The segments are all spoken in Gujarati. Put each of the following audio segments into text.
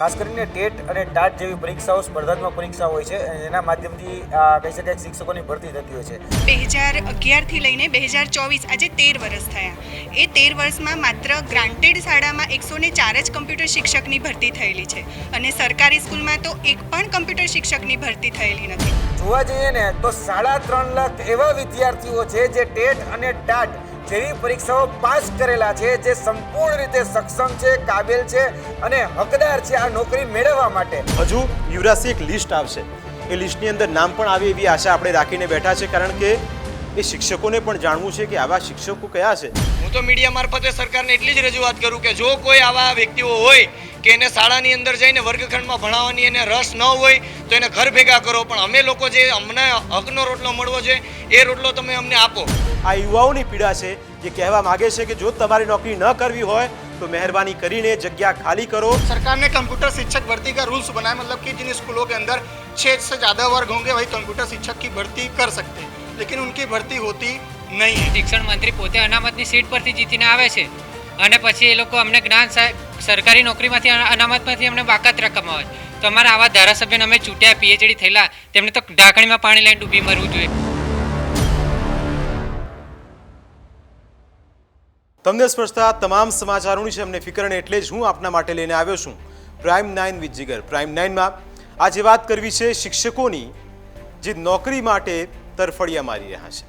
ખાસ કરીને ટેટ અને ટાટ જેવી પરીક્ષાઓ સ્પર્ધાત્મક પરીક્ષાઓ હોય છે એના માધ્યમથી કહી શકાય કે શિક્ષકોની ભરતી થતી હોય છે. 2011થી લઈને 2024 આજે 13 વર્ષ થયા. એ 13 વર્ષમાં માત્ર ગ્રાન્ટેડ શાળામાં 104 જ કમ્પ્યુટર શિક્ષકની ભરતી થયેલી છે અને સરકારી સ્કૂલમાં તો એક પણ કમ્પ્યુટર શિક્ષકની ભરતી થયેલી નથી. જોવા જઈએ ને તો 3.5 લાખ એવા વિદ્યાર્થીઓ છે જે ટેટ અને ટાટ જેવી પરીક્ષાઓ પાસ કરેલા છે, જે સંપૂર્ણ રીતે સક્ષમ છે, કાબેલ છે અને હકદાર છે આ નોકરી મેળવવા માટે. હજુ યુવરાજસિંહ એક લિસ્ટ આવશે, એ લિસ્ટની અંદર નામ પણ આવે એવી આશા આપણે રાખીને બેઠા છે, કારણ કે એ શિક્ષકોને પણ જાણવું છે કે આવા શિક્ષકો કયા છે. હું તો મીડિયા મારફતે સરકારને એટલી જ રજૂઆત કરું કે જો કોઈ આવા વ્યક્તિઓ હોય કે એને શાળાની અંદર જઈને વર્ગખંડમાં ભણાવવાની એને રસ ન હોય તો એને ઘર ભેગા કરો, પણ અમે લોકો જે અમને હકનો રોટલો મળવો છે એ રોટલો તમે અમને આપો. આ યુવાઓની પીડા છે જે કહેવા માંગે છે કે જો તમારી નોકરી ન કરવી હોય तो मेहरबानी કરીને जगह खाली करो. सरकार ने कंप्यूटर शिक्षक भर्ती का रूल्स बनाया, मतलब कि जिन स्कूलों के अंदर 6 से ज़्यादा वर्ग होंगे वही कंप्यूटर शिक्षक की भर्ती कर सकते हैं, लेकिन उनकी भर्ती होती नहीं है. શિક્ષણ મંત્રી પોતે અનામતની સીટ પરથી જીતીને આવે છે અને પછી એ લોકો અમને જ્ઞાન સરકારી નોકરીમાંથી અનામતમાંથી અમને બાકાત રકમ આવે છે. તો અમારા આવા ધારાસભ્યને અમે ચૂંટ્યા, પીએચડી થયેલા, તેમને તો ઢાંકણીમાં પાણી લઈને ડૂબી મરવું જોઈએ. તમને સ્પર્શતા તમામ સમાચારોની છે અમને ફિકર, અને એટલે જ હું આપના માટે લઈને આવ્યો છું પ્રાઇમ 9 વિથ જીગર. પ્રાઇમ 9માં આજે વાત કરવી છે શિક્ષકોની જે નોકરી માટે તરફડિયા મારી રહ્યા છે.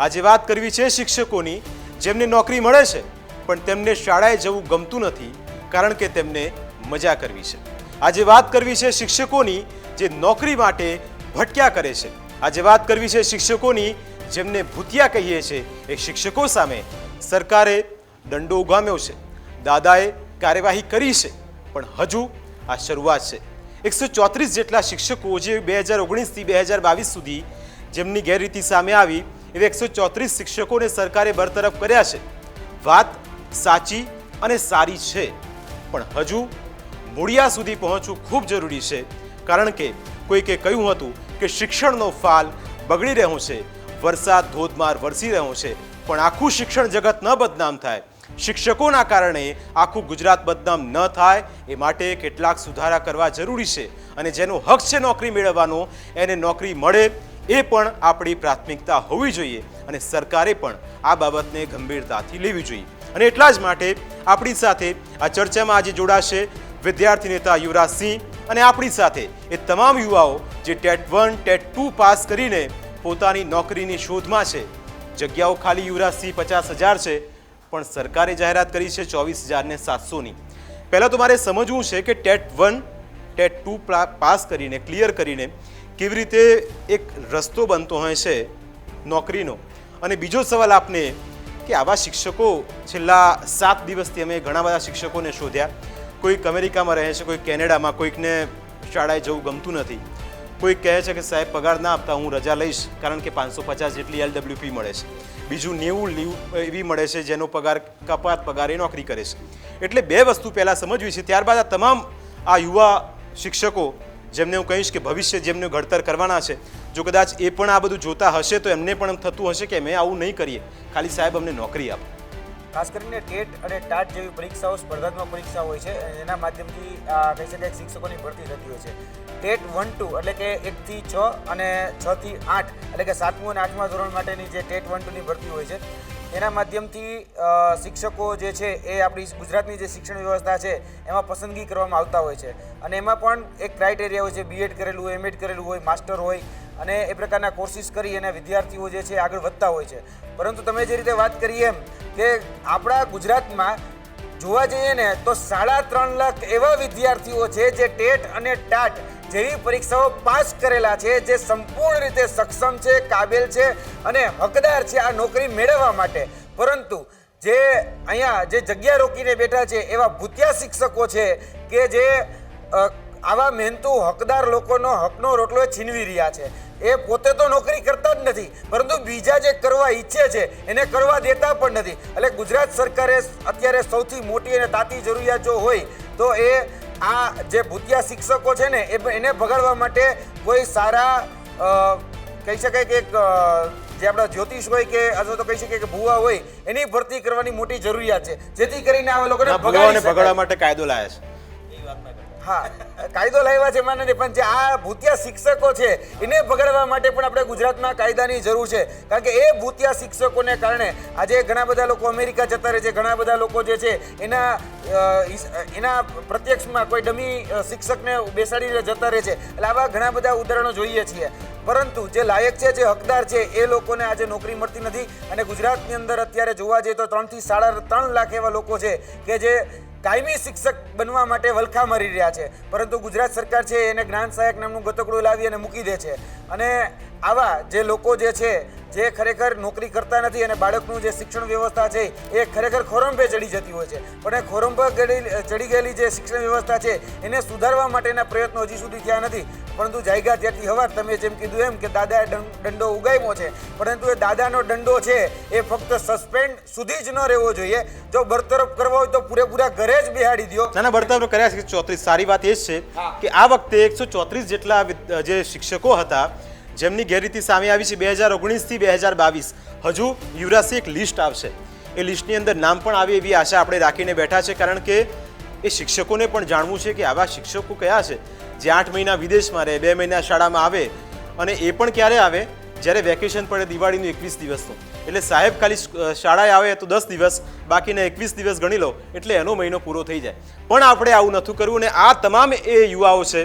આજે વાત કરવી છે શિક્ષકોની જેમને નોકરી મળે છે પણ તેમને શાળાએ જવું ગમતું નથી કારણ કે તેમને મજા કરવી છે. આજે વાત કરવી છે શિક્ષકોની જે નોકરી માટે ભટક્યા કરે છે. આજે વાત કરવી છે શિક્ષકોની જેમને ભૂતિયા કહીએ છીએ. એ શિક્ષકો સામે સરકારે દંડો ઉગામ્યો છે, દાદાએ કાર્યવાહી કરી છે, પણ હજુ આ શરૂઆત છે. 134 જેટલા શિક્ષકો જે 2019થી 2022 સુધી જેમની ગેરરીતિ સામે આવી એવા 134 શિક્ષકોને સરકારે બરતરફ કર્યા છે. વાત સાચી અને સારી છે, પણ હજુ મૂળિયા સુધી પહોંચવું ખૂબ જરૂરી છે, કારણ કે કોઈકે કહ્યું હતું કે શિક્ષણનો ફાલ બગડી રહ્યો છે, વરસાદ ધોધમાર વરસી રહ્યો છે, પણ આખું શિક્ષણ જગત ન બદનામ થાય, શિક્ષકોના કારણે આખું ગુજરાત બદનામ ન થાય એ માટે કેટલાક સુધારા કરવા જરૂરી છે. અને જેનો હક છે નોકરી મેળવવાનો એને નોકરી મળે એ પણ આપણી પ્રાથમિકતા હોવી જોઈએ અને સરકારે પણ આ બાબતને ગંભીરતાથી લેવી જોઈએ. અને એટલા જ માટે આપણી સાથે આ ચર્ચામાં આજે જોડાશે વિદ્યાર્થી નેતા યુવરાજસિંહ, અને આપણી સાથે એ તમામ યુવાઓ જે ટેટ 1 ટેટ 2 પાસ કરીને પોતાની નોકરીની શોધમાં છે. જગ્યાઓ ખાલી યુવરાજસિંહ 50,000 છે, પણ સરકારે જાહેરાત કરી છે 24,700ની. પહેલાં તો મારે સમજવું છે કે ટેટ 1 ટેટ 2 પાસ કરીને ક્લિયર કરીને કેવી રીતે એક રસ્તો બનતો હોય છે નોકરીનો. અને બીજો સવાલ આપને કે આવા શિક્ષકો છેલ્લા 7 દિવસથી અમે ઘણા બધા શિક્ષકોને શોધ્યા. કોઈક અમેરિકામાં રહે છે, કોઈક કેનેડામાં, કોઈકને શાળાએ જવું ગમતું નથી, કોઈક કહે છે કે સાહેબ પગાર ના આપતા હું રજા લઈશ કારણ કે 550 જેટલી LWP મળે છે, બીજું 90 લીવ એવી મળે છે જેનો પગાર કપાત પગારે નોકરી કરે છે. એટલે બે વસ્તુ પહેલાં સમજવી છે. ત્યારબાદ આ તમામ આ યુવા શિક્ષકો જેમને હું કહીશ કે ભવિષ્ય જેમને ઘડતર કરવાના છે, જો કદાચ એ પણ આ બધું જોતા હશે તો એમને પણ થતું હશે કે મેં આવું નહીં કરીએ, ખાલી સાહેબ અમને નોકરી આપો. ખાસ કરીને ટેટ અને ટાટ જેવી પરીક્ષાઓ સ્પર્ધાત્મક પરીક્ષાઓ હોય છે એના માધ્યમથી કહી શકાય શિક્ષકોની ભરતી થતી હોય છે. ટેટ 1-2 એટલે કે 1 થી 6 અને 6 થી 8 એટલે કે 7મું અને 8મા ધોરણ માટેની જે ટેટ 1-2ની ભરતી હોય છે એના માધ્યમથી શિક્ષકો જે છે એ આપણી ગુજરાતની જે શિક્ષણ વ્યવસ્થા છે એમાં પસંદગી કરવામાં આવતા હોય છે. અને એમાં પણ એક ક્રાઇટેરિયા હોય છે, B.Ed કરેલું હોય, M.Ed કરેલું હોય, માસ્ટર હોય, અને એ પ્રકારના કોર્સિસ કરી અને વિદ્યાર્થીઓ જે છે આગળ વધતા હોય છે. પરંતુ તમે જે રીતે વાત કરી એમ કે આપણા ગુજરાતમાં જોવા જઈએ ને તો 3.5 લાખ એવા વિદ્યાર્થીઓ છે જે ટેટ અને ટાટ જેવી પરીક્ષાઓ પાસ કરેલા છે, જે સંપૂર્ણ રીતે સક્ષમ છે, કાબેલ છે અને હકદાર છે આ નોકરી મેળવવા માટે. પરંતુ જે અહીંયા જે જગ્યા રોકીને બેઠા છે એવા ભૂતિયા શિક્ષકો છે કે જે આવા મહેનતુ હકદાર લોકોનો હકનો રોટલો છીનવી રહ્યા છે. એ પોતે તો નોકરી કરતા જ નથી, પરંતુ બીજા જે કરવા ઈચ્છે છે એને કરવા દેતા પણ નથી. એટલે ગુજરાત સરકારે અત્યારે સૌથી મોટી અને તાતી જરૂરિયાત જો હોય તો એ આ જે ભૂતિયા શિક્ષકો છે ને એને ભગાડવા માટે કોઈ સારા કહી શકાય કે જે આપણા જ્યોતિષ હોય કે અથવા તો કહી શકીએ કે ભુવા હોય એની ભરતી કરવાની મોટી જરૂરિયાત છે, જેથી કરીને આવા લોકોને ભગાડવા માટે કાયદો લાયા છે. હા કાયદો લાવ્યા છે માને પણ જે આ ભૂતિયા શિક્ષકો છે એને પકડવા માટે પણ આપણે ગુજરાતમાં કાયદાની જરૂર છે. કારણ કે એ ભૂતિયા શિક્ષકોને કારણે આજે ઘણા બધા લોકો અમેરિકા જતા રહે છે, ઘણા બધા લોકો જે છે એના પ્રત્યક્ષમાં કોઈ ડમી શિક્ષકને બેસાડીને જતા રહે છે. એટલે આવા ઘણા બધા ઉદાહરણો જોઈએ છીએ. પરંતુ જે લાયક છે, જે હકદાર છે, એ લોકોને આજે નોકરી મળતી નથી. અને ગુજરાતની અંદર અત્યારે જોવા જઈએ તો 3 થી 3.5 લાખ એવા લોકો છે કે જે કાયમી શિક્ષક બનવા માટે વલખા મારી રહ્યા છે. પરંતુ ગુજરાત સરકાર છે એને જ્ઞાન સહાયક નામનું ગતકડું લાવી અને મૂકી દે છે. અને આવા જે લોકો જે છે જે ખરેખર નોકરી કરતા નથી અને બાળકનું જે શિક્ષણ વ્યવસ્થા છે એ ખરેખર ખોરંભે ચડી જતી હોય છે. પણ એ ખોરંભે ચડી ગયેલી જે શિક્ષણ વ્યવસ્થા છે એને સુધારવા માટેના પ્રયત્નો હજી સુધી થયા નથી. પરંતુ જાયગા ત્યાંથી હવાર તમે જેમ કીધું એમ કે દાદાએ દંડો ઉગામ્યો છે, પરંતુ એ દાદાનો દંડો છે એ ફક્ત સસ્પેન્ડ સુધી જ ન રહેવો જોઈએ. જો બરતરફ કરવા હોય તો પૂરેપૂરા ઘરે જ બેહાડી દો. નાના બળતરફ કર્યા છે 34. સારી વાત એ જ છે કે આ વખતે 134 જેટલા જે શિક્ષકો હતા જેમની ગેરરીતિ સામે આવી છે 2019 થી 2022. હજુ યુવરાજસિંહ એક લિસ્ટ આવશે, એ લિસ્ટની અંદર નામ પણ આવે એવી આશા આપણે રાખીને બેઠા છે. કારણ કે એ શિક્ષકોને પણ જાણવું છે કે આવા શિક્ષકો કયા છે જે 8 મહિના વિદેશમાં રહે, 2 મહિના શાળામાં આવે, અને એ પણ ક્યારે આવે જ્યારે વેકેશન પડે દિવાળીનું 21 દિવસનું. એટલે સાહેબ ખાલી શાળાએ આવે તો 10 દિવસ, બાકીના 21 દિવસ ગણી લો એટલે એનો મહિનો પૂરો થઈ જાય. પણ આપણે આવું નથી કરવું. અને આ તમામ એ યુવાઓ છે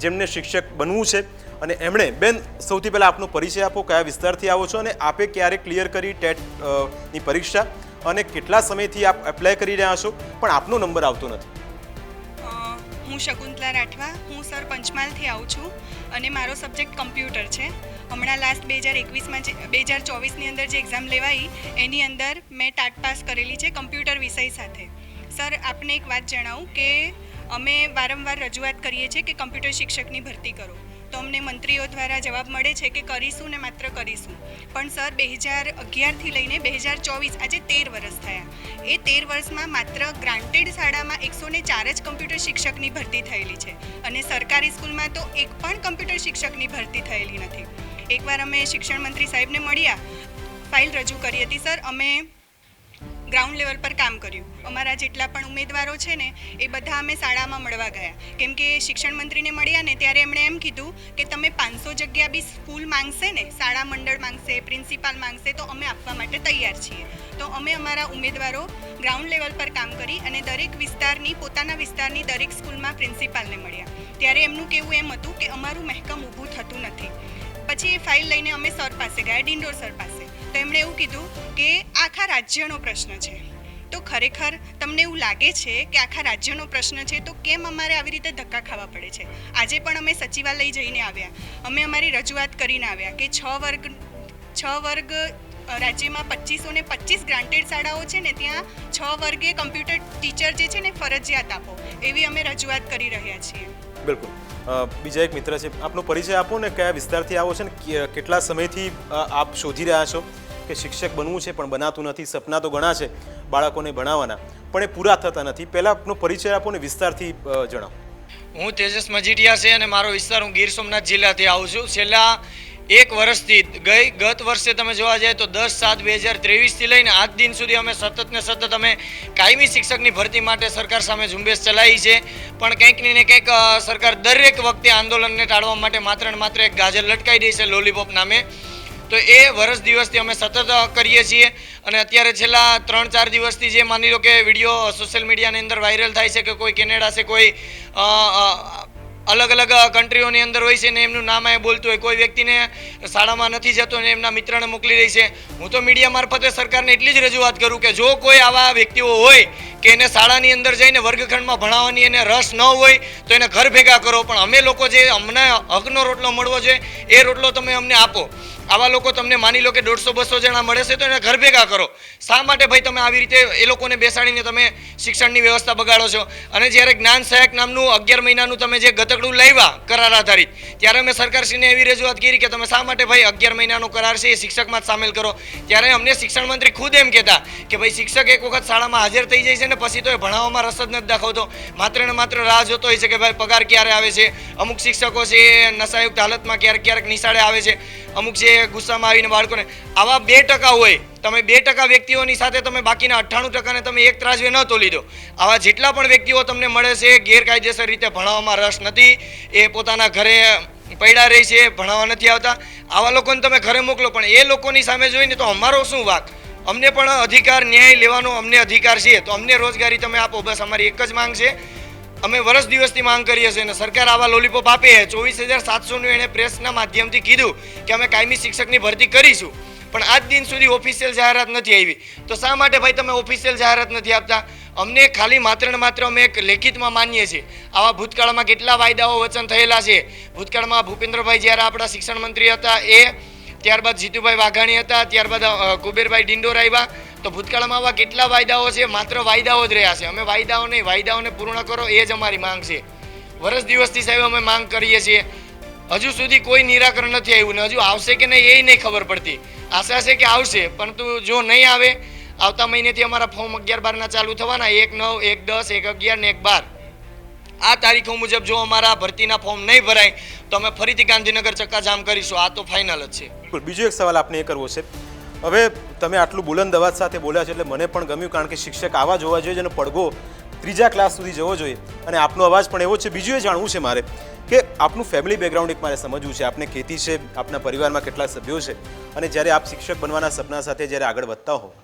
જેમને શિક્ષક બનવું છે. અને એમણે બેન સૌથી પહેલાં આપનો પરિચય આપો, કયા વિસ્તારથી આવો છો અને આપે ક્યારે ક્લિયર કરી ટેટની પરીક્ષા અને કેટલા સમયથી આપ એપ્લાય કરી રહ્યા છો પણ આપનો નંબર આવતો નથી? હું શકુંતલા રાઠવા, હું સર પંચમહાલથી આવું છું અને મારો સબ્જેક્ટ કમ્પ્યુટર છે. હમણાં લાસ્ટ 2021માં જે 2024ની અંદર જે એક્ઝામ લેવાઈ એની અંદર મેં ટાટ પાસ કરેલી છે કમ્પ્યુટર વિષય સાથે. સર આપને એક વાત જણાવું કે અમે વારંવાર રજૂઆત કરીએ છીએ કે કમ્પ્યુટર શિક્ષકની ભરતી કરો, તો અમને મંત્રીઓ દ્વારા જવાબ મળે છે કે કરીશું ને માત્ર કરીશું. પણ સર 2011થી લઈને 2024 આજે 13 વર્ષ થયા. એ 13 વર્ષમાં માત્ર ગ્રાન્ટેડ શાળામાં 104 જ કમ્પ્યુટર શિક્ષકની ભરતી થયેલી છે અને સરકારી સ્કૂલમાં તો એક પણ કમ્પ્યુટર શિક્ષકની ભરતી થયેલી નથી. એકવાર અમે શિક્ષણ મંત્રી સાહેબને મળ્યા, ફાઇલ રજૂ કરી હતી. સર અમે ગ્રાઉન્ડ લેવલ પર કામ કર્યું. અમારા જેટલા પણ ઉમેદવારો છે ને એ બધા અમે શાળામાં મળવા ગયા. કેમ કે શિક્ષણ મંત્રીને મળ્યા ને ત્યારે એમણે એમ કીધું કે તમે 500 જગ્યા બી સ્કૂલ માંગશે ને, શાળા મંડળ માંગશે, પ્રિન્સિપાલ માંગશે તો અમે આપવા માટે તૈયાર છીએ. તો અમે અમારા ઉમેદવારો ગ્રાઉન્ડ લેવલ પર કામ કરી અને દરેક વિસ્તારની પોતાના વિસ્તારની દરેક સ્કૂલમાં પ્રિન્સિપાલને મળ્યા. ત્યારે એમનું કહેવું એમ હતું કે અમારું મહેકમ ઊભું થતું નથી. પછી એ ફાઇલ લઈને અમે સર પાસે ગયા, ડિંડોર સર પાસે. તો એમણે એવું કીધું કે આખા રાજ્યનો પ્રશ્ન છે. તો ખરેખર તમને એવું લાગે છે કે આખા રાજ્યનો પ્રશ્ન છે તો કેમ અમારે આવી રીતે ધક્કા ખાવા પડે છે? આજે પણ અમે સચિવાલય જઈને આવ્યા, અમે અમારી રજૂઆત કરીને આવ્યા કે 6 વર્ગ રાજ્યમાં 2525 ગ્રાન્ટેડ શાળાઓ છે ને ત્યાં 6 વર્ગે કમ્પ્યુટર ટીચર જે છે ને ફરજિયાત આપો, એવી અમે રજૂઆત કરી રહ્યા છીએ. બિલકુલ. બીજા એક મિત્ર છે, આપનો પરિચય આપો ને કયા વિસ્તારથી આવો છો ને કેટલા સમયથી આપ શોધી રહ્યા છો કે શિક્ષક બનવું છે પણ બનાતું નથી? સપના તો ઘણા છે બાળકોને ભણાવવાના પણ એ પૂરા થતા નથી. પહેલાં આપનો પરિચય આપો ને વિસ્તારથી જણાવો. હું તેજસ મજીઠિયા છે અને મારો વિસ્તાર હું ગીર સોમનાથ જિલ્લાથી આવું છું. છેલ્લા 1 વર્ષથી ગત વર્ષે તમે જોવા જાય તો 10/7/2023થી લઈને આજ દિન સુધી અમે સતત અમે કાયમી શિક્ષકની ભરતી માટે સરકાર સામે ઝુંબેશ ચલાવી છે. પણ કંઈક ને કંઈક સરકાર દરેક વખતે આંદોલનને ટાળવા માટે માત્ર ને માત્ર એક ગાજર લટકાઈ દે છે લોલીપોપ નામે. તો એ વર્ષ દિવસથી અમે સતત કરીએ છીએ. અને અત્યારે છેલ્લા 3-4 દિવસથી જે માની લો કે વિડીયો સોશિયલ મીડિયાની અંદર વાયરલ થાય છે કે કોઈ કેનેડા છે, કોઈ અલગ અલગ કન્ટ્રીઓની અંદર હોય છે ને એમનું નામ એ બોલતું હોય, કોઈ વ્યક્તિને શાળામાં નથી જતો ને એમના મિત્રને મોકલી રહી છે. હું તો મીડિયા મારફતે સરકારને એટલી જ રજૂઆત કરું કે જો કોઈ આવા વ્યક્તિઓ હોય કે એને શાળાની અંદર જઈને વર્ગખંડમાં ભણાવવાની એને રસ ન હોય તો એને ઘર ભેગા કરો. પણ અમે લોકો જે અમને હકનો રોટલો મળવો જોઈએ એ રોટલો તમે અમને આપો. આવા લોકો તમને માની લો કે 150-200 જણા મળે છે તો એને ઘર ભેગા કરો. શા માટે ભાઈ તમે આવી રીતે એ લોકોને બેસાડીને તમે શિક્ષણની વ્યવસ્થા બગાડો છો? અને જ્યારે જ્ઞાન સહાયક નામનું 11 મહિનાનું તમે જે ગતકડું લાવ્યા કરાર આધારિત, ત્યારે અમે સરકારશ્રીને એવી રજૂઆત કરી કે તમે શા માટે ભાઈ 11 મહિનાનો કરાર છે એ શિક્ષકમાં જ સામેલ કરો. ત્યારે અમને શિક્ષણ મંત્રી ખુદ એમ કહેતા કે ભાઈ શિક્ષક એક વખત શાળામાં હાજર થઈ જાય છે ને પછી તો એ ભણાવવામાં રસ જ નથી દાખવતો, માત્ર ને માત્ર રાહ જોતો હોય છે કે ભાઈ પગાર ક્યારે આવે છે. અમુક શિક્ષકો છે એ નશાયુક્ત હાલતમાં ક્યારેક ક્યારેક નિશાળે આવે છે, અમુક છે ગુસ્સામાં આવીને બાળકોને. આવા 2% હોય, તમે 2% વ્યક્તિઓની સાથે તમે બાકીના 98%ને તમે એક ત્રાજવે ન તોલી દો. આવા જેટલા પણ વ્યક્તિઓ તમને મળે છે ગેરકાયદેસર રીતે ભણાવવામાં રસ નથી, એ પોતાના ઘરે પડ્યા રહી છે, ભણાવવા નથી આવતા, આવા લોકોને તમે ઘરે મોકલો. પણ એ લોકોની સામે જોઈને તો અમારો શું વાંક? અમને પણ અધિકાર ન્યાય લેવાનો અમને અધિકાર છે, તો અમને રોજગારી તમે આપો, બસ અમારી એક જ માંગ છે. અમે વર્ષ દિવસથી માંગ કરીએ છીએ અને સરકાર આવા લોલીપોપ આપે. 24,700નું એણે પ્રેસના માધ્યમથી કીધું કે અમે કાયમી શિક્ષકની ભરતી કરીશું, પણ આજ દિન સુધી ઓફિશિયલ જાહેરાત નથી આવી. તો શા માટે ભાઈ તમે ઓફિશિયલ જાહેરાત નથી આપતા? અમને ખાલી માત્ર ને માત્ર અમે એક લેખિતમાં માનીએ છીએ. આવા ભૂતકાળમાં કેટલા વાયદાઓ વચન થયેલા છે. ભૂતકાળમાં ભૂપેન્દ્રભાઈ જ્યારે આપણા શિક્ષણ મંત્રી હતા એ, ત્યારબાદ જીતુભાઈ વાઘાણી હતા, ત્યારબાદ કુબેરભાઈ ડિંડોર આવ્યા. તો ભૂતકાળમાં આવા કેટલા વાયદાઓ છે, માત્ર વાયદાઓ જ રહ્યા છે. અમે વાયદાઓ નહીં, વાયદાઓને પૂર્ણ કરો એ જ અમારી માંગ છે. વર્ષ દિવસથી સાહેબ અમે માંગ કરીએ છીએ, હજુ સુધી કોઈ નિરાકરણ નથી આવ્યું ને હજુ આવશે કે નહીં એ નહીં ખબર પડતી. આશા છે કે આવશે, પરંતુ જો નહીં આવે, આવતા મહિનેથી અમારા ફોર્મ 11-12 ચાલુ થવાના, 1, 9, 1, 10, 1, 11 ને 1, 12. આ તારીખો મુજબ જો અમારા ભરતીના ફોર્મ નહીં ભરાય તો અમે ફરીથી ગાંધીનગર ચક્કાજામ કરીશું. આ તો ફાઇનલ જ છે. બીજો એક સવાલ આપને એ કરવો છે. હવે તમે આટલું બુલંદ અવાજ સાથે બોલ્યા છે એટલે મને પણ ગમ્યું, કારણ કે શિક્ષક આવા જોવા જોઈએ જેનો પડઘો 3જા ક્લાસ સુધી જવો જોઈએ, અને આપનો અવાજ પણ એવો છે. બીજું એ જાણવું છે મારે કે આપનું ફેમિલી બેકગ્રાઉન્ડ એક મારે સમજવું છે. આપને ખેતી છે, આપના પરિવારમાં કેટલા સભ્યો છે, અને જ્યારે આપ શિક્ષક બનવાના સપના સાથે જ્યારે આગળ વધતા હો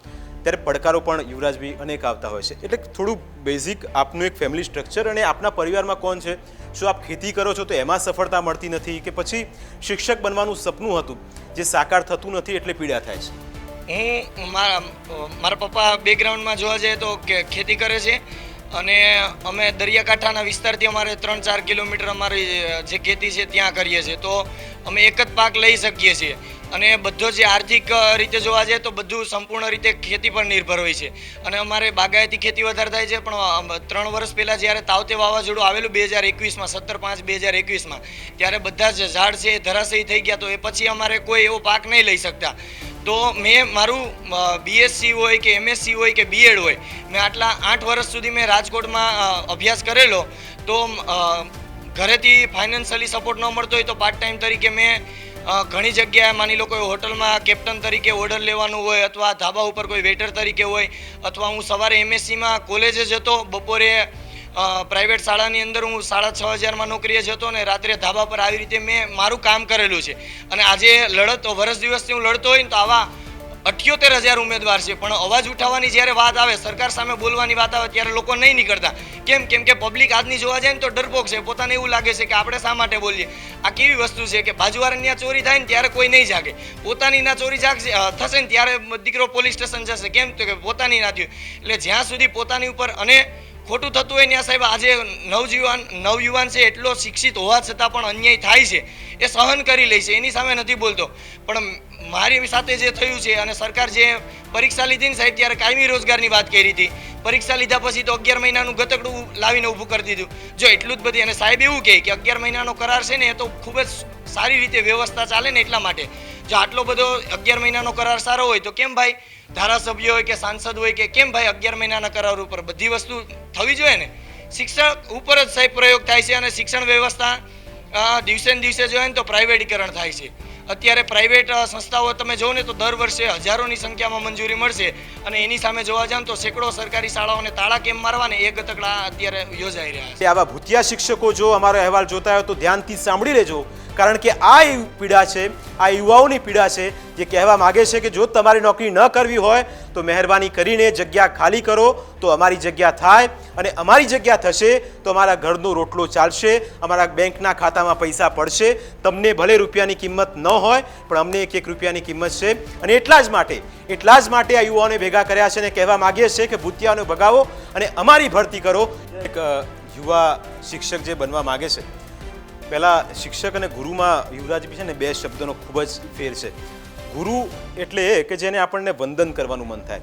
ત્યારે પડકારો પણ યુવરાજભાઈ અનેક આવતા હોય છે. એટલે થોડું બેઝિક આપનું એક ફેમિલી સ્ટ્રક્ચર અને આપના પરિવારમાં કોણ છે? શું આપ ખેતી કરો છો તો એમાં સફળતા મળતી નથી, કે પછી શિક્ષક બનવાનું સપનું હતું જે સાકાર થતું નથી એટલે પીડા થાય છે? હું મારા પપ્પા બેકગ્રાઉન્ડમાં જોવા જઈએ તો ખેતી કરે છે, અને અમે દરિયાકાંઠાના વિસ્તારથી અમારે 3-4 કિલોમીટર અમારી જે ખેતી છે ત્યાં કરીએ છીએ. તો અમે એક જ પાક લઈ શકીએ છીએ, અને બધો જે આર્થિક રીતે જોવા જઈએ તો બધું સંપૂર્ણ રીતે ખેતી પર નિર્ભર હોય છે. અને અમારે બાગાયતી ખેતી વધારે થાય છે. પણ 3 વર્ષ પહેલાં જ્યારે તાવતે વાવાઝોડું આવેલું 2021માં, 17/5/2021માં, ત્યારે બધા જ ઝાડ છે એ ધરાશયી થઈ ગયા. તો એ પછી અમારે કોઈ એવો પાક નહીં લઈ શકતા. તો મેં મારું BSc હોય કે MSc હોય કે B.Ed હોય, મેં આટલા 8 વર્ષ સુધી મેં રાજકોટમાં અભ્યાસ કરેલો. તો ઘરેથી ફાઇનાન્શિયલી સપોર્ટ ન મળતો હોય તો પાર્ટ ટાઈમ તરીકે મેં ઘણી જગ્યાએ, માની લો કોઈ હોટલમાં કેપ્ટન તરીકે ઓર્ડર લેવાનું હોય, અથવા ધાબા ઉપર કોઈ વેટર તરીકે હોય, અથવા હું સવારે MScમાં કોલેજે જતો, બપોરે પ્રાઇવેટ શાળાની અંદર હું 6,500માં નોકરીએ જતો, ને રાત્રે ધાબા પર આવી રીતે મેં મારું કામ કરેલું છે. અને આજે લડતો વર્ષ દિવસથી હું લડતો હોય ને તો આવા 78,000 ઉમેદવાર છે, પણ અવાજ ઉઠાવવાની જ્યારે વાત આવે, સરકાર સામે બોલવાની વાત આવે, ત્યારે લોકો નહીં નીકળતા. કેમ કે પબ્લિક આજની જોવા જાય ને તો ડરપોક છે. પોતાને એવું લાગે છે કે આપણે શા માટે બોલીએ. આ કેવી વસ્તુ છે કે બાજુવાળાની ચોરી થાય ને ત્યારે કોઈ નહીં જાગે, પોતાની ના ચોરી જાગશે થશે ને ત્યારે દીકરો પોલીસ સ્ટેશન જશે. કેમ તો કે પોતાની ના થયું. એટલે જ્યાં સુધી પોતાની ઉપર અને ખોટું થતું હોય ત્યાં સાહેબ આજે નવયુવાન છે એટલો શિક્ષિત હોવા છતાં પણ અન્યાય થાય છે, એ સહન કરી લે છે, એની સામે નથી બોલતો. પણ મારી સાથે જે થયું છે, અને સરકાર જે પરીક્ષા લીધી ને સાહેબ ત્યારે કાયમી રોજગારની વાત કરી હતી, પરીક્ષા લીધા પછી તો 11 મહિનાનું ગતકડું લાવીને ઊભું કરી દીધું. જો એટલું જ બધી, અને સાહેબ એવું કહે કે 11 મહિનાનો કરાર છે ને એ તો ખૂબ જ સારી રીતે વ્યવસ્થા ચાલે ને એટલા માટે. જો આટલો બધો 11 મહિનાનો કરાર સારો હોય તો કેમ ભાઈ ધારાસભ્ય હોય કે સાંસદ હોય કે કેમ ભાઈ 11 મહિનાના કરાર ઉપર બધી વસ્તુ થવી જોઈએ ને? શિક્ષક ઉપર જ સાહેબ પ્રયોગ થાય છે, અને શિક્ષણ વ્યવસ્થા દિવસે ને દિવસે જોઈએ ને તો પ્રાઇવેટીકરણ થાય છે. અત્યારે પ્રાઇવેટ સંસ્થાઓ તમે જુઓ ને તો દર વર્ષે હજારોની સંખ્યામાં મંજૂરી મળશે, અને એની સામે જોવા જાવ તો સેંકડો સરકારી શાળાઓને તાળા કેમ મારવા ને એ ગતકડા અત્યારે યોજાઈ રહ્યા છે. આવા ભૂતિયા શિક્ષકો જો અમારો અહેવાલ જોતા હોય તો ધ્યાનથી સાંભળી લેજો, કારણ કે આ પીડા છે, આ યુવાઓની પીડા છે જે કહેવા માગે છે કે જો તમારી નોકરી ન કરવી હોય તો મહેરબાની કરીને જગ્યા ખાલી કરો, તો અમારી જગ્યા થાય, અને અમારી જગ્યા થશે તો અમારા ઘરનો રોટલો ચાલશે, અમારા બેંકના ખાતામાં પૈસા પડશે. તમને ભલે રૂપિયાની કિંમત ન હોય, પણ અમને 1 રૂપિયાની કિંમત છે. અને એટલા જ માટે આ યુવાઓને ભેગા કર્યા છે, અને કહેવા માગીએ છીએ કે ભૂતિયાઓને ભગાવો અને અમારી ભરતી કરો. એક યુવા શિક્ષક જે બનવા માગે છે, પહેલાં શિક્ષક અને ગુરુમાં યુવરાજ છે ને 2 શબ્દોનો ખૂબ જ ફેર છે. ગુરુ એટલે એ કે જેને આપણને વંદન કરવાનું મન થાય.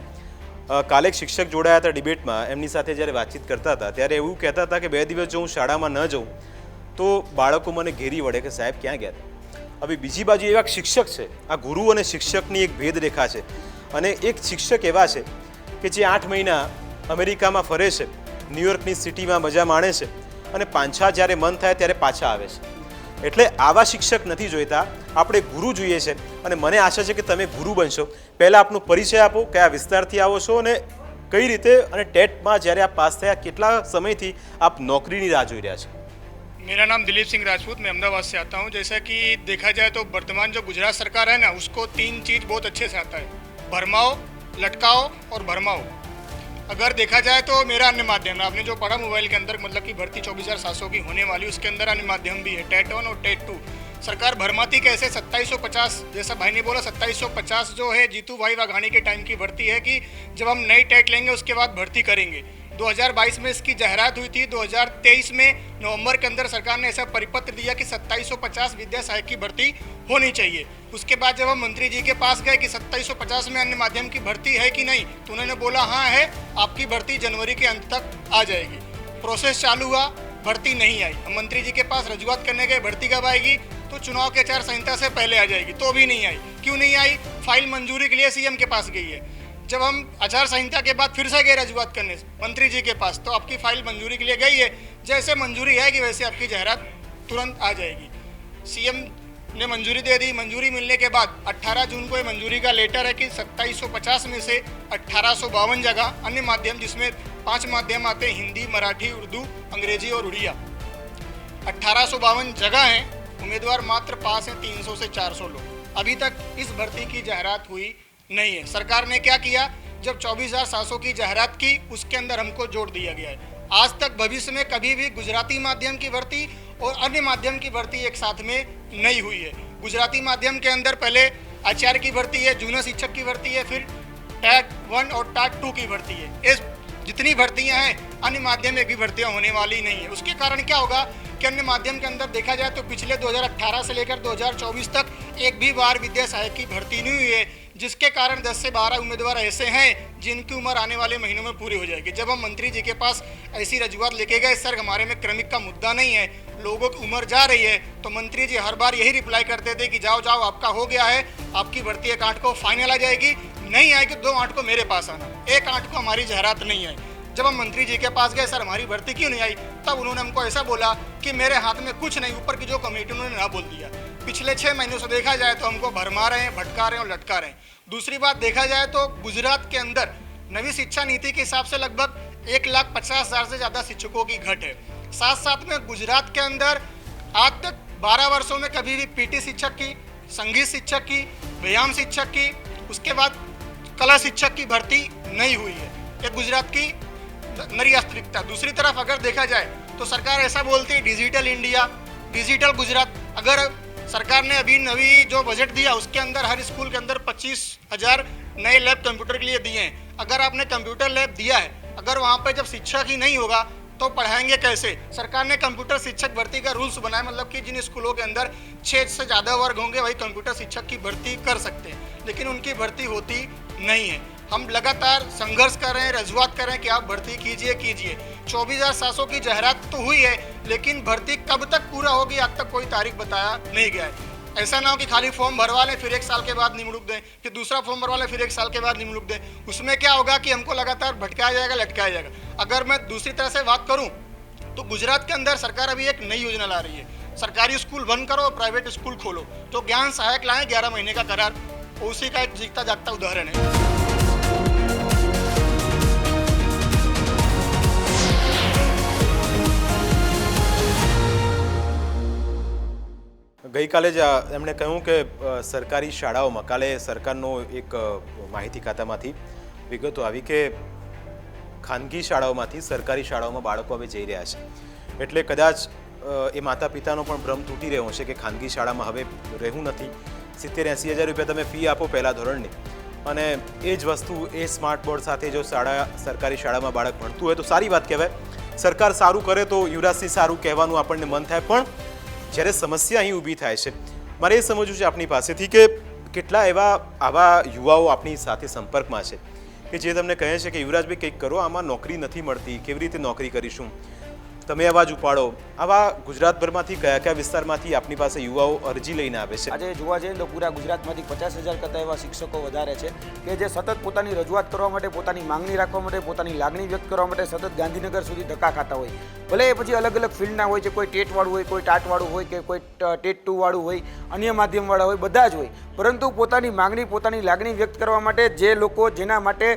કાલે એક શિક્ષક જોડાયા હતા ડિબેટમાં, એમની સાથે જ્યારે વાતચીત કરતા હતા ત્યારે એવું કહેતા હતા કે 2 દિવસ જો હું શાળામાં ન જાઉં તો બાળકો મને ઘેરી વળે કે સાહેબ ક્યાં ગયા. હવે બીજી બાજુ એવા શિક્ષક છે, આ ગુરુ અને શિક્ષકની એક ભેદરેખા છે. અને એક શિક્ષક એવા છે કે જે 8 મહિના અમેરિકામાં ફરે છે, ન્યૂયોર્કની સિટીમાં મજા માણે છે અને પાછા જ્યારે મન થાય ત્યારે પાછા આવે છે. એટલે આવા શિક્ષક નથી જોઈતા, આપણે ગુરુ જોઈએ છે. અને મને આશા છે કે તમે ગુરુ બનશો. પહેલાં આપનો પરિચય આપો, કયા વિસ્તારથી આવો છો અને કઈ રીતે, અને ટેટમાં જ્યારે આપ પાસ થયા કેટલા સમયથી આપ નौकरीની રાહ જોઈ રહ્યા છો? मेरा नाम दिलीप सिंह राजपूत, मैं अहमदाबाद से आता हूँ. जैसा कि देखा जाए तो वर्तमान जो गुजरात सरकार है ना, उसको 3 चीज़ बहुत अच्छे से आता है: भरमाओ, लटकाओ और भरमाओ. अगर देखा जाए तो मेरा अन्य माध्यम है, आपने जो पढ़ा मोबाइल के अंदर, मतलब कि भर्ती 24,700 की होने वाली, उसके अंदर अन्य माध्यम भी है, टेट 1 और टेट 2. सरकार भरमाती कैसे? 2750, जैसा भाई ने बोला, 2750 जो है जीतू भाई वाघानी के टाइम की भर्ती है कि जब हम नई टेट लेंगे उसके बाद भर्ती करेंगे. 2022 में इसकी जाहिरात हुई थी. 2023 में नवंबर के अंदर सरकार ने ऐसा परिपत्र दिया कि 2750 विद्या सहायक की भर्ती होनी चाहिए. उसके बाद जब हम मंत्री जी के पास गए कि 2750 में अन्य माध्यम की भर्ती है कि नहीं, तो उन्होंने बोला हाँ है, आपकी भर्ती जनवरी के अंत तक आ जाएगी. प्रोसेस चालू हुआ, भर्ती नहीं आई. हम मंत्री जी के पास रजूआत करने गए, भर्ती कब आएगी? तो चुनाव के आचार संहिता से पहले आ जाएगी. तो भी नहीं आई. क्यों नहीं आई? फाइल मंजूरी के लिए सीएम के पास गई है. जब हम आचार संहिता के बाद फिर से गए रजूआत करने मंत्री जी के पास, तो आपकी फाइल मंजूरी के लिए गई है. जैसे मंजूरी आएगी वैसे आपकी जाहिरात तुरंत आ जाएगी. सीएम ने मंजूरी दे दी. मंजूरी मिलने के बाद 18 जून को ये मंजूरी का लेटर है कि 2750 में से 1852 जगह अन्य माध्यम, जिसमें 5 माध्यम आते हैं: हिंदी, मराठी, उर्दू, अंग्रेजी और उड़िया. 1852 जगह हैं. उम्मीदवार मात्र पास हैं 300 से 400 लोग. अभी तक इस भर्ती की जाहिरात हुई नहीं है. सरकार ने क्या किया? जब 24,700 की जाहिरात की, उसके अंदर हमको जोड़ दिया गया है. आज तक भविष्य में कभी भी गुजराती माध्यम की भर्ती और अन्य माध्यम की भर्ती एक साथ में नहीं हुई है. गुजराती माध्यम के अंदर पहले आचार्य की भर्ती है, जूनियर शिक्षक की भर्ती है, फिर टैट 1 और टैट 2 की भर्ती है. इस जितनी भर्तियां हैं, अन्य माध्यम में भी भर्तियां होने वाली नहीं है. उसके कारण क्या होगा कि अन्य माध्यम के अंदर देखा जाए तो पिछले 2018 से लेकर 2024 तक एक भी बार विद्या सहायक की भर्ती नहीं हुई है, जिसके कारण 10 से 12 उम्मीदवार ऐसे हैं जिनकी उम्र आने वाले महीनों में पूरी हो जाएगी. जब हम मंत्री जी के पास ऐसी रजूआत लेके गए, सर हमारे में क्रमिक का मुद्दा नहीं है, लोगों की उम्र जा रही है, तो मंत्री जी हर बार यही रिप्लाई करते थे कि जाओ जाओ, आपका हो गया है, आपकी भर्ती 1 8 को फाइनल आ जाएगी. नहीं आएगी 2 8 को मेरे पास आना. 1 8 को हमारी जाहिरात नहीं आई. जब हम मंत्री जी के पास गए, सर हमारी भर्ती क्यों नहीं आई, तब उन्होंने हमको ऐसा बोला कि मेरे हाथ में कुछ नहीं, ऊपर की जो कमेटी उन्होंने ना बोल दिया. पिछले 6 महीनों से देखा जाए तो हमको भरमा रहे हैं, भटका रहे हैं और लटका रहे हैं. दूसरी बात देखा जाए तो गुजरात के अंदर नवी शिक्षा नीति के हिसाब से लगभग 1,50,000 से ज़्यादा शिक्षकों की घट है. साथ साथ में गुजरात के अंदर आज तक 12 वर्षों में कभी भी पीटी शिक्षक की, संगीत शिक्षक की, व्यायाम शिक्षक की, उसके बाद कला शिक्षक की भर्ती नहीं हुई है. ये गुजरात की नई वास्तविकता. दूसरी तरफ अगर देखा जाए तो सरकार ऐसा बोलती है डिजिटल इंडिया, डिजिटल गुजरात. अगर सरकार ने अभी नवी जो बजट दिया, उसके अंदर हर स्कूल के अंदर 25,000 नए लैब कंप्यूटर के लिए दिए हैं. अगर आपने कंप्यूटर लैब दिया है, अगर वहाँ पर जब शिक्षक ही नहीं होगा तो पढ़ाएंगे कैसे? सरकार ने कंप्यूटर शिक्षक भर्ती का रूल्स बनाया, मतलब कि जिन स्कूलों के अंदर 6 से ज़्यादा वर्ग होंगे वही कंप्यूटर शिक्षक की भर्ती कर सकते हैं, लेकिन उनकी भर्ती होती नहीं है. हम लगातार संघर्ष कर रहे हैं, रजूआत कर रहे हैं कि आप भर्ती कीजिए. 24,700 की जाहिरात तो हुई है, लेकिन भर्ती कब तक पूरा होगी आज तक कोई तारीख बताया नहीं गया है. ऐसा ना हो कि खाली फॉर्म भरवा लें, फिर 1 साल के बाद निमणूक दें, फिर दूसरा फॉर्म भरवा लें, फिर 1 साल के बाद निमणूक दें. उसमें क्या होगा कि हमको लगातार भटकाया जाएगा, लटकाया जाएगा. अगर मैं दूसरी तरह से बात करूँ तो गुजरात के अंदर सरकार अभी एक नई योजना ला रही है. सरकारी स्कूल बंद करो और प्राइवेट स्कूल खोलो. तो ज्ञान सहायक लाएँ 11 महीने का करार, उसी का एक जीता जागता उदाहरण है. ગઈકાલે જ એમણે કહ્યું કે સરકારી શાળાઓમાં કાલે સરકારનો એક માહિતી ખાતામાંથી વિગતો આવી કે ખાનગી શાળાઓમાંથી સરકારી શાળાઓમાં બાળકો હવે જઈ રહ્યા છે. એટલે કદાચ એ માતા પિતાનો પણ ભ્રમ તૂટી રહ્યો છે કે ખાનગી શાળામાં હવે રહેવું નથી. 70-80 હજાર રૂપિયા તમે ફી આપો પહેલા ધોરણની, અને એ જ વસ્તુ એ સ્માર્ટ બોર્ડ સાથે જો સરકારી શાળામાં બાળક ભણતું હોય તો સારી વાત કહેવાય. સરકાર સારું કરે તો યુવરાજસિંહ સારું કહેવાનું આપણને મન થાય. પણ જ્યારે સમસ્યા અહીં ઊભી થાય છે, મારે એ સમજવું છે આપની પાસેથી કે કેટલા આવા યુવાઓ આપણી સાથે સંપર્કમાં છે કે જે તમને કહે છે કે યુવરાજભાઈ કંઈક કરો, આમાં નોકરી નથી મળતી, કેવી રીતે નોકરી કરીશું. તમે અવાજ ઉપાડો. આવા ગુજરાતભરમાંથી કયા કયા વિસ્તારમાંથી આપની પાસે યુવાઓ અરજી લઈને આવે છે? આજે જોવા જઈએ તો પૂરા ગુજરાતમાંથી 50,000 કરતાં એવા શિક્ષકો વધારે છે કે જે સતત પોતાની રજૂઆત કરવા માટે, પોતાની માંગણી રાખવા માટે, પોતાની લાગણી વ્યક્ત કરવા માટે સતત ગાંધીનગર સુધી ધક્કા ખાતા હોય. ભલે એ પછી અલગ અલગ ફિલ્ડના હોય છે, કોઈ ટેટવાળું હોય, કોઈ ટાટવાળું હોય કે કોઈ ટેટ 2 વાળું હોય, અન્ય માધ્યમવાળા હોય, બધા જ હોય. પરંતુ પોતાની માંગણી, પોતાની લાગણી વ્યક્ત કરવા માટે જે લોકો જેના માટે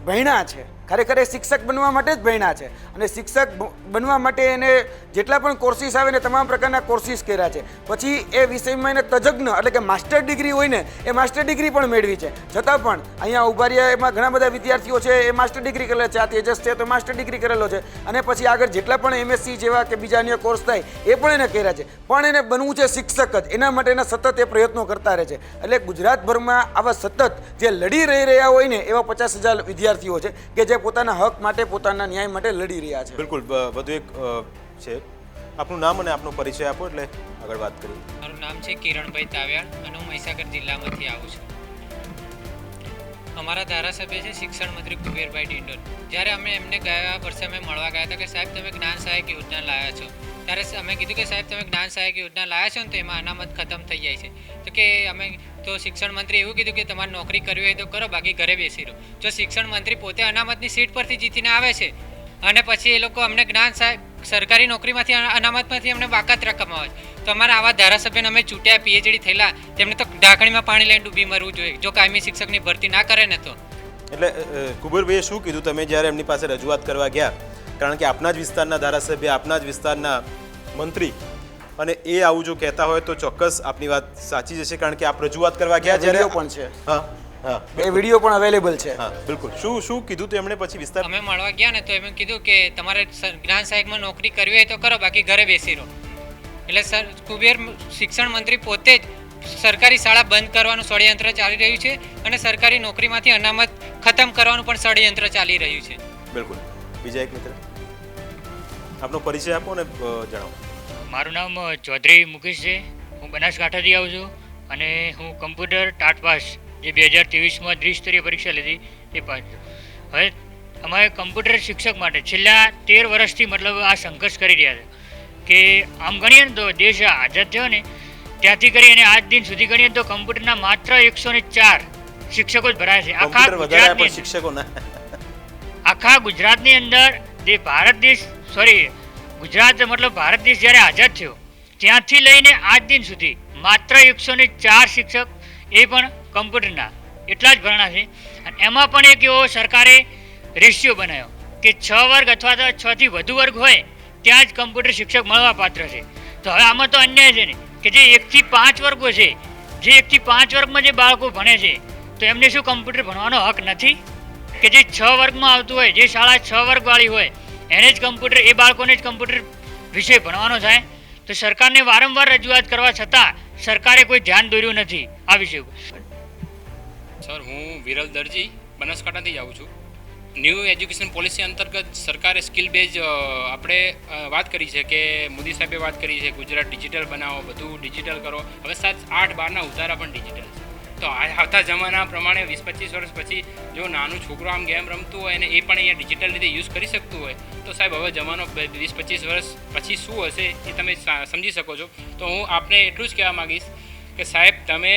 ભણ્યા છે, ખરેખર એ શિક્ષક બનવા માટે જ ભણ્યા છે અને શિક્ષક બનવા માટે એને જેટલા પણ કોર્સિસ આવે ને તમામ પ્રકારના કોર્સિસ કર્યા છે, પછી એ વિષયમાં એને તજજ્ઞ એટલે કે માસ્ટર ડિગ્રી હોય ને એ માસ્ટર ડિગ્રી પણ મેળવી છે, છતાં પણ અહીંયા ઉભા રહ્યા એમાં ઘણા બધા વિદ્યાર્થીઓ છે એ માસ્ટર ડિગ્રી કરેલા છે. આ તેજસ છે તો માસ્ટર ડિગ્રી કરેલો છે અને પછી આગળ જેટલા પણ MSc જેવા કે બીજા અન્ય કોર્સ થાય એ પણ એને કર્યા છે, પણ એને બનવું છે શિક્ષક જ. એના માટેના સતત એ પ્રયત્નો કરતા રહે છે. એટલે ગુજરાતભરમાં આવા સતત જે લડી રહ્યા હોય ને એવા 50,000 વિદ્યાર્થીઓ છે કે જે પોતાના હક માટે, પોતાના ન્યાય માટે લડી રહ્યા છે. બિલકુલ. વધુ એક છે, આપનું નામ અને આપનો પરિચય આપો એટલે આગળ વાત કરીએ. મારું નામ છે કિરણભાઈ તાવ્યાળ અને હું મહીસાગર જિલ્લામાંથી આવું છું. અમારા ધારાસભ્ય છે શિક્ષણ મંત્રી કુબેરભાઈ ડિંડોર. જ્યારે અમે એમને ગયા વર્ષે અમે મળવા ગયા હતા કે સાહેબ તમે જ્ઞાન સહાયક યોજના લાવ્યા છો, ત્યારે અમે કીધું કે સાહેબ તમે જ્ઞાન સહાયક યોજના લાવ્યા છો ને તો એમાં અનામત ખતમ થઈ જાય છે. તો કે અમે તો શિક્ષણ મંત્રી એવું કીધું કે તમારે નોકરી કરવી હોય તો કરો, બાકી ઘરે બેસી રહો. જો શિક્ષણ મંત્રી પોતે અનામતની સીટ પરથી જીતીને આવે છે અને પછી એ લોકો અમને જ્ઞાન સહાયક સરકારી નોકરીમાંથી અનામતમાંથી અમને બાકાત રકમ આવે છે, તો અમારા આવા ધારાસભ્યને અમે ચૂંટ્યા, PhD થયેલા, તેમને તો ઢાંકણીમાં પાણી લઈને ડૂબી મરવું જોઈએ જો કાયમી શિક્ષકની ભરતી ના કરે ને તો. એટલે કુબેરભાઈએ શું કીધું તમે જ્યારે એમની પાસે રજૂઆત કરવા ગયા? કારણ કે આપના જ વિસ્તારના ધારાસભ્ય, આપના જ વિસ્તારના મંત્રી, અને એ આવું જો કહેતા હોય તો ચોક્કસ આપની વાત સાચી જશે. કારણ કે આપ રજૂઆત કરવા ગયા જ્યારે પણ છે, હા હા, એ વિડીયો પણ અવેલેબલ છે. હા બિલકુલ. શું કીધું તો એમણે પછી વિસ્તાર? અમે મળવા ગયા ને તો એમણે કીધું કે તમારે જ્ઞાન સહાયકમાં નોકરી કરવી હોય તો કરો, બાકી ઘરે બેસી રહો. એટલે સર કુબેર શિક્ષણ મંત્રી પોતે જ સરકારી શાળા બંધ કરવાનું ષડયંત્ર ચાલી રહ્યું છે અને સરકારી નોકરીમાંથી અનામત ખતમ કરવાનું પણ ષડયંત્ર ચાલી રહ્યું છે. બિલકુલ. બીજા એક મિત્ર, આપનો પરિચય આપો અને જણાવો. મારું નામ ચૌધરી મુકેશ છે. હું બનાસકાંઠાથી આવું છું અને હું કમ્પ્યુટર ટાટ પાસ જે 2023માં દ્વિસ્તરીય પરીક્ષા લીધી એ પાસ છું. હવે અમારે કમ્પ્યુટર શિક્ષક માટે છેલ્લા 13 વર્ષથી મતલબ આ સંઘર્ષ કરી રહ્યા છે કે આમ ગણીએ ને તો દેશ આઝાદ થયો ને ત્યાંથી કરી અને આજ દિન સુધી ગણીએ તો કમ્પ્યુટરના માત્ર 104 શિક્ષકો જ ભરાય છે આખા ગુજરાતની અંદર. જે ભારત દેશ ગુજરાત મતલબ ભારત દેશ જ્યારે આઝાદ થયો ત્યાંથી લઈને આજ દિન સુધી માત્ર 104 શિક્ષક, એ પણ કમ્પ્યુટરના એટલા જ ભરણા છે. અને એમાં પણ એક એવો સરકારે રેશિયો બનાવ્યો કે 6 વર્ગ અથવા તો 6 થી વધુ વર્ગ હોય ત્યાં જ કમ્પ્યુટર શિક્ષક મળવા પાત્ર છે. તો હવે આમાં તો અન્યાય છે ને કે જે 1 થી 5 વર્ગો છે, જે 1 થી 5 વર્ગમાં જે બાળકો ભણે છે તો એમને શું કમ્પ્યુટર ભણવાનો હક નથી? કે જે 6 વર્ગમાં આવતું હોય, જે શાળા 6 વર્ગવાળી હોય એને જ કમ્પ્યુટર, એ બાળકોને જ કમ્પ્યુટર વિષય ભણવાનો થાય. તો સરકારને વારંવાર રજૂઆત કરવા છતાં સરકારે કોઈ ધ્યાન દોર્યું નથી આ વિષય ઉપર. સર, હું વિરલ દરજી બનાસકાંઠાથી જ આવું છું. ન્યૂ એજ્યુકેશન પોલિસી અંતર્ગત સરકારે સ્કિલ બેઝ આપણે વાત કરી છે કે મોદી સાહેબે વાત કરી છે ગુજરાત ડિજિટલ બનાવો, બધું ડિજિટલ કરો. હવે 7, 8, 12ના ઉતારા પણ ડિજિટલ છે. તો આવતા જમાના પ્રમાણે 20-25 વર્ષ પછી જો નાનું છોકરો આમ ગેમ રમતું હોય અને એ પણ અહીંયા ડિજિટલ રીતે યુઝ કરી શકતું હોય તો સાહેબ હવે જમાનો 20-25 વર્ષ પછી શું હશે એ તમે સમજી શકો છો. તો હું આપને એટલું જ કહેવા માગીશ કે સાહેબ તમે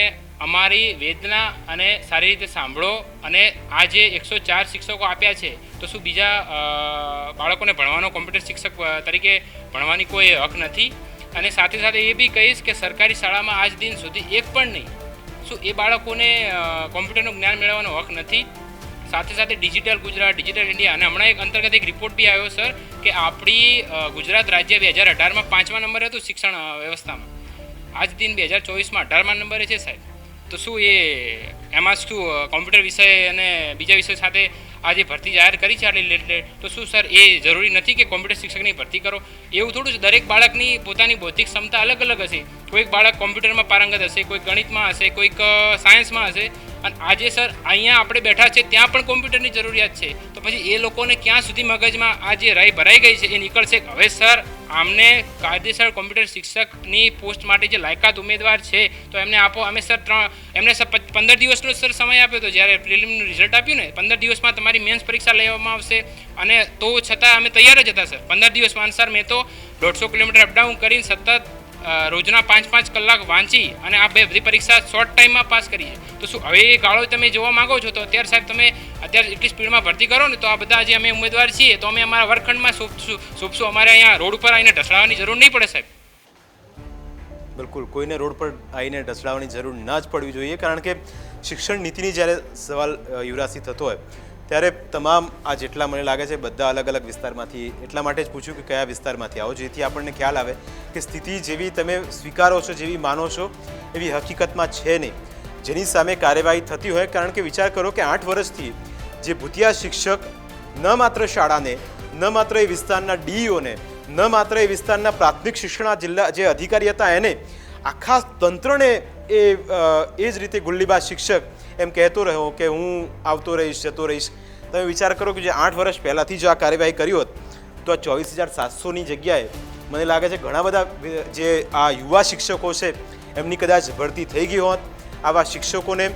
અમારી વેદના અને સારી રીતે સાંભળો અને આ જે 104 શિક્ષકો આપ્યા છે તો શું બીજા બાળકોને ભણવાનો કોમ્પ્યુટર શિક્ષક તરીકે ભણવાની કોઈ હક નથી? અને સાથે સાથે એ બી કહીશ કે સરકારી શાળામાં આજ દિન સુધી એક પણ નહીં, શું એ બાળકોને કોમ્પ્યુટરનું જ્ઞાન મેળવવાનો હક નથી? સાથે સાથે ડિજિટલ ગુજરાત, ડિજિટલ ઇન્ડિયા, અને હમણાં એક અંતર્ગત એક રિપોર્ટ બી આવ્યો સર કે આપણી ગુજરાત રાજ્ય 2018માં 5મા નંબરે હતું શિક્ષણ વ્યવસ્થામાં, આજ દિન 2024માં 18મા નંબરે છે સાહેબ. તો શું એ એમાં શું કોમ્પ્યુટર વિષય અને બીજા વિષય સાથે આ જે ભરતી જાહેર કરી છે આટલી લેટ, તો શું સર એ જરૂરી નથી કે કોમ્પ્યુટર શિક્ષકની ભરતી કરો? એવું થોડું જ દરેક બાળકની પોતાની બૌદ્ધિક ક્ષમતા અલગ અલગ હશે. કોઈક બાળક કોમ્પ્યુટરમાં પારંગત હશે, કોઈક ગણિતમાં હશે, કોઈક સાયન્સમાં હશે, અને આજે સર અહીંયા આપણે બેઠા છે ત્યાં પણ કોમ્પ્યુટરની જરૂરિયાત છે, તો પછી એ લોકોને ક્યાં સુધી મગજમાં આ જે રાઈ ભરાઈ ગઈ છે એ નીકળશે? હવે સર આમને કાયદેસર કોમ્પ્યુટર શિક્ષકની પોસ્ટ માટે જે લાયકાત ઉમેદવાર છે તો એમને આપો. અમે સર એમને સર 15 દિવસનો સર સમય આપ્યો હતો. જ્યારે પ્રિલિમનું રિઝલ્ટ આપ્યું ને 15 દિવસમાં તમારી મેન્સ પરીક્ષા લેવામાં આવશે, અને તો છતાં અમે તૈયાર જ હતા સર. 15 દિવસમાં સર મેં તો 150 કિલોમીટર અપડાઉન કરીને સતત રોજના 5-5 કલાક વાંચી અને આ બધી પરીક્ષા શોર્ટ ટાઈમમાં પાસ કરી છે. તો શું હવે એ ગાળો તમે જોવા માગો છો? તો અત્યારે સાહેબ તમે અત્યારે એટલી સ્પીડમાં ભરતી કરો ને તો આ બધા જે અમે ઉમેદવાર છીએ તો અમે અમારા વર્ગખંડમાં સોંપશું. અમારે અહીંયા રોડ ઉપર આવીને ઢસડાવવાની જરૂર નહીં પડે સાહેબ. બિલકુલ, કોઈને રોડ પર આવીને ઢસડાવવાની જરૂર ના જ પડવી જોઈએ, કારણ કે શિક્ષણ નીતિની જ્યારે સવાલ યુવરાજથી થતો હોય ત્યારે તમામ આ જેટલા મને લાગે છે બધા અલગ અલગ વિસ્તારમાંથી, એટલા માટે જ પૂછ્યું કે કયા વિસ્તારમાંથી આવો, જેથી આપણને ખ્યાલ આવે કે સ્થિતિ જેવી તમે સ્વીકારો છો, જેવી માનો છો એવી હકીકતમાં છે નહીં, જેની સામે કાર્યવાહી થતી હોય. કારણ કે વિચાર કરો કે 8 વર્ષથી જે ભૂતિયા શિક્ષક ન માત્ર શાળાને, ન માત્ર એ વિસ્તારના ડીઈઓને, ન માત્ર એ વિસ્તારના પ્રાથમિક શિક્ષણ જિલ્લા જે અધિકારી હતા એને, આખા તંત્રને એ જ રીતે ગુલ્લીબાજ શિક્ષક એમ કહેતો રહ્યો કે હું આવતો રહીશ, જતો રહીશ. તમે વિચાર કરો કે જે 8 વર્ષ પહેલાંથી જો આ કાર્યવાહી કરી હોત તો આ 24,700ની જગ્યાએ મને લાગે છે ઘણા બધા જે આ યુવા શિક્ષકો છે એમની કદાચ ભરતી થઈ ગઈ હોત. આવા શિક્ષકોને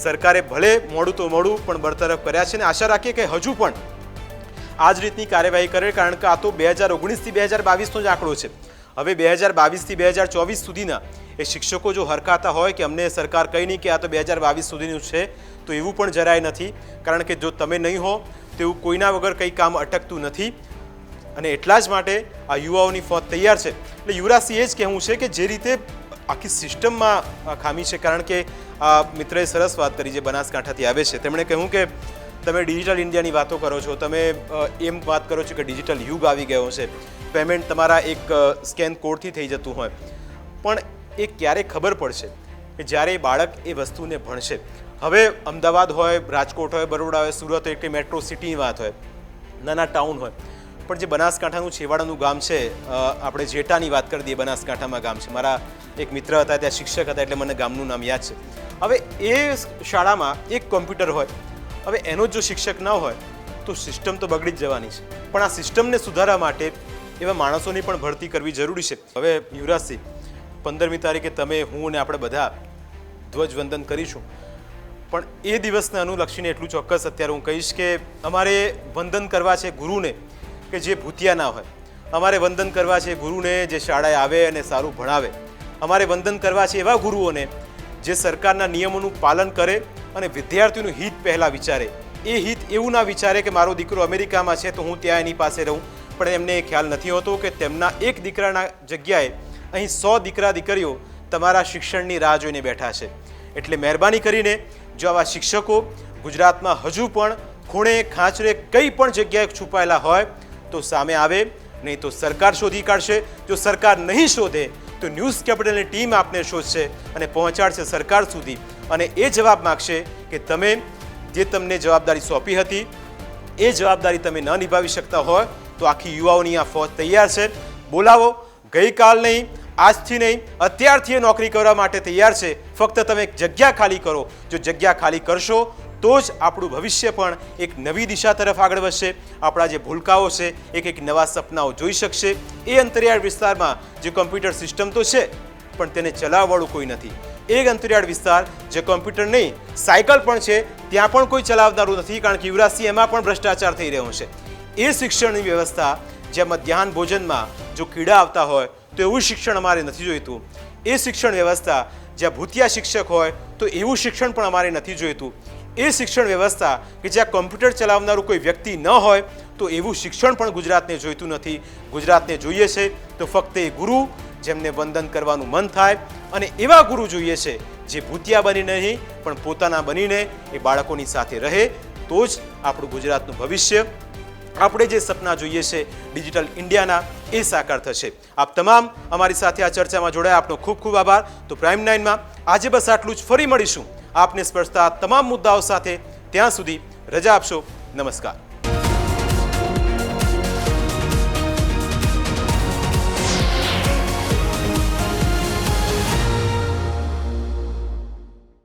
સરકારે ભલે મોડું તો મોડું પણ બરતરફ કર્યા છે, અને આશા રાખીએ કે હજુ પણ આ જ રીતની કાર્યવાહી કરે, કારણ કે આ તો 2019થી 2022નો જ આંકડો છે. હવે 2022થી 2024 સુધીના એ શિક્ષકો જો હરખાતા હોય કે અમને સરકાર કંઈ નહીં કે આ તો 2022 સુધીનું છે, તો એવું પણ જરાય નથી, કારણ કે જો તમે નહીં હો તેવું કોઈના વગર કંઈ કામ અટકતું નથી. અને એટલા જ માટે આ યુવાઓની ફોજ તૈયાર છે. એટલે યુવરાજસિંહ એ જ કહેવું છે કે જે રીતે આખી સિસ્ટમમાં ખામી છે, કારણ કે આ મિત્રએ સરસ વાત કરી જે બનાસકાંઠાથી આવે છે, તેમણે કહ્યું કે તમે ડિજિટલ ઇન્ડિયાની વાતો કરો છો, તમે એમ વાત કરો છો કે ડિજિટલ યુગ આવી ગયો છે, પેમેન્ટ તમારા એક સ્કેન કોડથી થઈ જતું હોય, પણ એ ક્યારે ખબર પડશે કે જ્યારે બાળક એ વસ્તુને ભણશે. હવે અમદાવાદ હોય, રાજકોટ હોય, બરોડા હોય, સુરત હોય કે મેટ્રો સિટીની વાત હોય, નાના ટાઉન હોય, પણ જે બનાસકાંઠાનું છેવાડાનું ગામ છે, આપણે જેટાની વાત કરી દઈએ, બનાસકાંઠામાં ગામ છે, મારા એક મિત્ર હતા ત્યાં શિક્ષક હતા એટલે મને ગામનું નામ યાદ છે. હવે એ શાળામાં એક કોમ્પ્યુટર હોય, હવે એનો જો શિક્ષક ન હોય તો સિસ્ટમ તો બગડી જ જવાની છે. પણ આ સિસ્ટમને સુધારવા માટે એવા માણસોની પણ ભરતી કરવી જરૂરી છે. હવે યુવરાજસિંહ, 15મી તારીખે તમે, હું અને આપણે બધા ધ્વજવંદન કરીશું, પણ એ દિવસને અનુલક્ષીને એટલું ચોક્કસ અત્યારે હું કહીશ કે અમારે વંદન કરવા છે ગુરુને કે જે ભૂતિયા ના હોય, અમારે વંદન કરવા છે ગુરુને જે શાળાએ આવે અને સારું ભણાવે, અમારે વંદન કરવા છે એવા ગુરુઓને જે સરકારના નિયમોનું પાલન કરે અને વિદ્યાર્થીઓનું હિત પહેલાં વિચારે. એ હિત એવું ના વિચારે કે મારો દીકરો અમેરિકામાં છે તો હું ત્યાં એની પાસે રહું, પણ એમને એ ખ્યાલ નથી હોતો કે તેમના એક દીકરાના જગ્યાએ અહીં 100 દીકરા દીકરીઓ તમારા શિક્ષણની રાહ જોઈને બેઠા છે. એટલે મહેરબાની કરીને જો આવા શિક્ષકો ગુજરાતમાં હજુ પણ ખૂણે ખાંચરે કંઈ પણ જગ્યાએ છુપાયેલા હોય તો સામે આવે, નહીં તો સરકાર શોધી કાઢશે. જો સરકાર નહીં શોધે તો ન્યૂઝ કેપિટલની ટીમ આપને શોધશે અને પહોંચાડશે સરકાર સુધી, અને એ જવાબ માગશે કે તમે જે તમને જવાબદારી સોંપી હતી એ જવાબદારી તમે ન નિભાવી શકતા હોય તો આખી યુવાઓની આ ફોજ તૈયાર છે. બોલાવો, ગઈકાલ નહીં, આજથી નહીં, અત્યારથી એ નોકરી કરવા માટે તૈયાર છે. ફક્ત તમે એક જગ્યા ખાલી કરો. જો જગ્યા ખાલી કરશો તો જ આપણું ભવિષ્ય પણ એક નવી દિશા તરફ આગળ વધશે. આપણા જે ભૂલકાઓ છે એક નવા સપનાઓ જોઈ શકશે. એ અંતરિયાળ વિસ્તારમાં જે કોમ્પ્યુટર સિસ્ટમ તો છે પણ તેને ચલાવવાળું કોઈ નથી. એક અંતરિયાળ વિસ્તાર જે કોમ્પ્યુટર નહીં સાયકલ પણ છે ત્યાં પણ કોઈ ચલાવનારું નથી, કારણ કે યુવરાજસિંહ એમાં પણ ભ્રષ્ટાચાર થઈ રહ્યો છે. એ શિક્ષણની વ્યવસ્થા જ્યાં મધ્યાહન ભોજનમાં જો કીડા આવતા હોય તો એવું શિક્ષણ અમારે નથી જોઈતું. એ શિક્ષણ વ્યવસ્થા જ્યાં ભૂતિયા શિક્ષક હોય તો એવું શિક્ષણ પણ અમારે નથી જોઈતું. એ શિક્ષણ વ્યવસ્થા કે જ્યાં કોમ્પ્યુટર ચલાવનારું કોઈ વ્યક્તિ ન હોય તો એવું શિક્ષણ પણ ગુજરાતને જોઈતું નથી. ગુજરાતને જોઈએ છે તો ફક્ત એ ગુરુ જેમને વંદન કરવાનું મન થાય, અને એવા ગુરુ જોઈએ છે જે ભૂતિયા બનીને નહીં પણ પોતાના બનીને એ બાળકોની સાથે રહે. તો જ આપણું ગુજરાતનું ભવિષ્ય, આપણે જે સપના જોઈએ છે ડિજિટલ ઇન્ડિયાના, એ સાકાર થશે. આપ તમામ અમારી સાથે આ ચર્ચામાં જોડાયા, આપનો ખૂબ ખૂબ આભાર. તો પ્રાઇમ 9માં આજે બસ આટલું જ. ફરી મળીશું આપને સ્પર્શતા તમામ મુદ્દાઓ સાથે. ત્યાં સુધી રજા આપશો. નમસ્કાર.